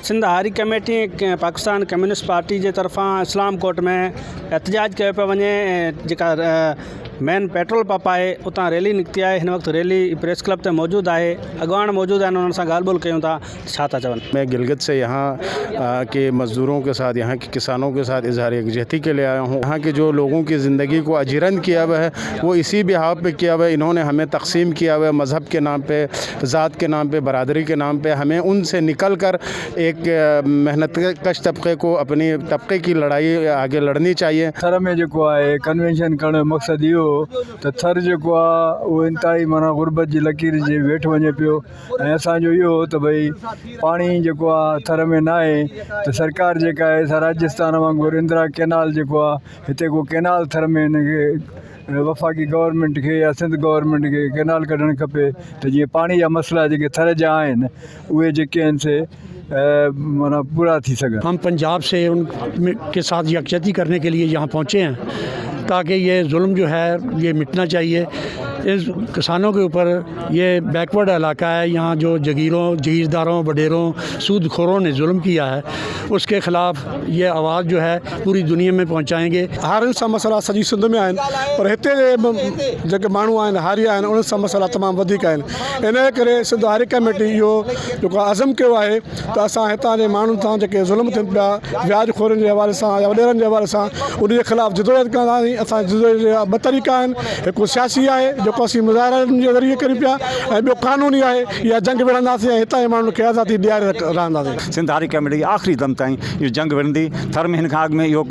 सिंध हारी committee Pakistan communist party जे तरफ़ां इस्लाम court में एहतजाज कयो पियो वञे। जेका मेन पेट्रोल पंप है उतां रैली निकिती है। इन वक्त रैली प्रेस क्लब ते मौजूद है, अगवान मौजूद आहिनि, उन्हनि सां ॻाल्हि ॿोल कयूं था। छा था चवनि? मैं गिलगित से यहाँ के मज़दूरों के साथ, यहाँ के किसानों के साथ इजहार यकजहती के लिए आया हूँ। यहाँ के जो लोगों की ज़िंदगी को अजीरन किया हुआ है वो इसी बिहाव पे किया हुआ है। इन्होंने हमें तकसीम किया हुआ है मज़हब के नाम पे, ज़ात के नाम पे, बरादरी के नाम पे। हमें उनसे निकल कर एक मेहनत कश तबके को अपनी तबके की लड़ाई आगे लड़नी चाहिए। थर में जो है कन्वेंशन करण जो मकसद यो तो थर जो वो इंतहाई माना गुरबत की लकीर जे वेठ वने पियो। असो यो तो भाई पानी जो थर में ना है तो सरकार जेका है राजस्थान वांगुरु इंदिरा कैनाल जो हिते को कैनाल थर में इनके वफाकी गवर्नमेंट के या सिंध गवर्नमेंट के कैनाल कढण खपे तो जी पानी जा मसला जो थर जा आहिनि उहे जेके आहिनि से माना पूरा थी सके। हम पंजाब से उनके साथ यकजहती करने के लिए यहाँ पहुँचे हैं ताकि ये जुल्म जो है ये मिटना चाहिए। इस किसानों के ऊपर ये बैकवर्ड इलाका है, यहाँ जो जगीरदारों वडेरों सूदखोरों ने जुल्म किया है उसके ख़िलाफ़ ये आवाज़ जो है पूरी दुनिया में पहुँचाएंगे। हारियुनि सां मसला सॼी सिंध में आहिनि, पर हिते जेके माण्हू आहिनि हारी आहिनि उन्हनि सां मसला तमामु वधीक आहिनि। इन करे सिंध हारी कमेटी इहो जेको अज़म कयो आहे त असां हितां जे माण्हुनि सां जेके ज़ुल्म थियनि पिया व्याजखोरनि जे हवाले सां या वॾेरनि जे हवाले सां उनजे ख़िलाफ़ु जिदोजहद कंदासीं। असां जिदोजहद जा ॿ तरीक़ा आहिनि, हिकु सियासी आहे जेको असीं मुज़ाहिरनि जे ज़रिए कयूं पिया, ऐं ॿियो क़ानूनी आहे या जंग विढ़ंदासीं ऐं हितां जे माण्हुनि खे आज़ादी ॾियारे रहंदासीं। सिंध हारी कमेटी आख़िरी दम ताईं इहो जंग विढ़ंदी। थर में हिन खां अॻु में इहो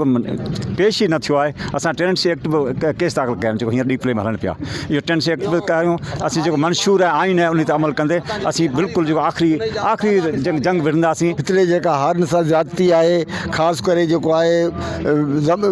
पेश ई न थियो आहे। असां टेनेंसी एक्ट बि केस दाख़िल कया आहिनि जेको हींअर डीप्ले में हलनि पिया। इहो टेनेंसी एक्ट बि कयूं असीं जेको मंशूर आहे आइन आहे उन ते अमल कंदे असीं बिल्कुलु जेको आख़िरी जंग विढ़ंदासीं। हिते जेका हारनि सां ज़्यादती आहे, ख़ासि करे जेको आहे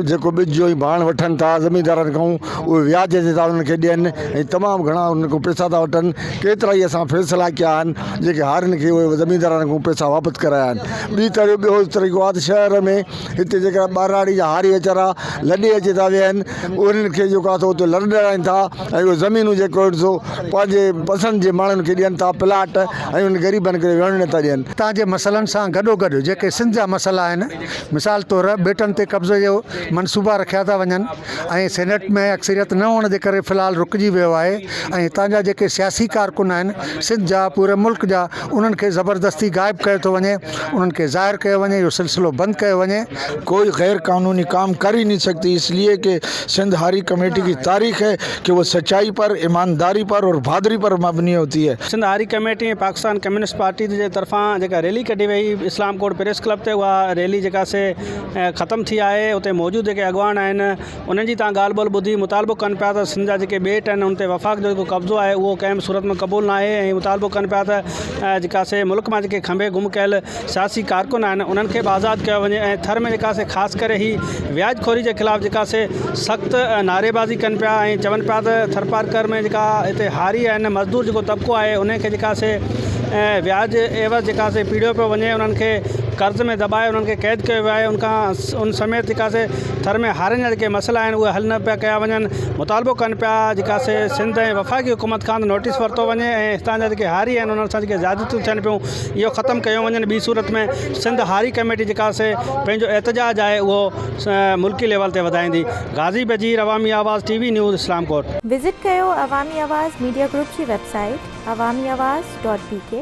जेको ॿिज जो ई भाण वठनि था ज़मींदारनि खां, उहे व्याज ते था उन्हनि खे ॾियनि ऐं तमामु घणा उन्हनि खां पैसा था वठनि। केतिरा ई असां फ़ैसिला कया आहिनि जेके हारनि खे उहे ज़मींदारनि खां पैसा वापसि कराया आहिनि। ॿियो तरीक़ो आहे त शहर में हिते जेका ॿाराड़ी जा हारी वीचारा लॾे अची था विया आहिनि, उन्हनि खे जेको आहे उते लड़ाइनि था ऐं उहे ज़मीनूं जेको ॾिसो पंहिंजे पसंदि जे माण्हुनि खे ॾियनि था प्लाट ऐं उन ग़रीबनि खे विहण नथा ॾियनि। हितां जे मसइलनि सां गॾोगॾु जेके सिंध जा मसइला आहिनि, मिसाल तौर बेटनि ते कब्ज़े जो मनसूबा रखिया था वञनि ऐं सेनेट में अक्सरियत न हुअण जे करे फ़िलहाल रुकिजी वियो आहे। ऐं हितां जा जेके सियासी कारकुन आहिनि सिंध जा पूरे मुल्क जा, उन्हनि खे ज़बरदस्ती गाइब कयो थो वञे, उन्हनि खे ज़ाहिर कयो वञे, इहो सिलसिलो बंदि कयो वञे। कोई गैर कानूनी काम कर ही नहीं सकती, इसलिए कि सिंध हारी कमेटी की तारीख है कि वो सच्चाई पर, ईमानदारी पर और बहादुरी पर मबनी होती है। सिंध हारी कमेटी पाकिस्तान कम्युनिस्ट पार्टी जे तरफ़ां जेका रैली कढी वई इस्लाम कोर्ट प्रेस क्लब ते, उहा रैली जेका से ख़तमु थी आहे। उते मौजूद जेके अॻवान आहिनि उन्हनि जी तव्हां ॻाल्हि ॿोल ॿुधी मुतालबो कनि पिया त सिंध जा जेके ॿेट आहिनि उन ते वफ़ाक़ जो जेको कब्ज़ो आहे उहो कंहिं बि सूरत में क़बूल न आहे। ऐं मुतालबो कनि पिया त जेका से मुल्क मां जेके खंभे गुम कयल सियासी कारकुन आहिनि उन्हनि खे बि आज़ादु कयो वञे। ऐं थर में जेका से ख़ासि करे ही व्याजखोरी जे ख़िलाफ़ु जेका से सख़्तु नारेबाज़ी कनि पिया ऐं चवनि पिया त थरपारकर में जेका हिते हारी आहिनि मज़दूर जेको तबिको आहे उनखे जेका से व्याज एवज़ जेका से पीड़ियो पियो वञे, उन्हनि खे कर्ज़ में दॿाए उन्हनि खे क़ैद कयो वियो आहे। उन समेत जेका से थर में हारनि जा जेके मसइला आहिनि उहे हल न पिया कया वञनि। मुतालबो कनि पिया जेका से सिंध ऐं वफ़ाक़ी हुकूमत खां नोटिस वरितो वञे ऐं हितां जा जेके हारी आहिनि उन्हनि सां जेके ज़्यादतियूं थियनि पियूं इहो ख़तमु कयो वञनि। ॿी सूरत में सिंध हारी कमेटी जेका से पंहिंजो एहतजाज आहे उहो मुल्की लेवल ते वधाईंदी। गाज़ी बजीर, अवामी आवाज़, TV न्यूज़, इस्लाम कोर्ट। विज़िट कयो अवामी आवाज़ मीडिया ग्रुप जी वेबसाइट awamiawaz.pk।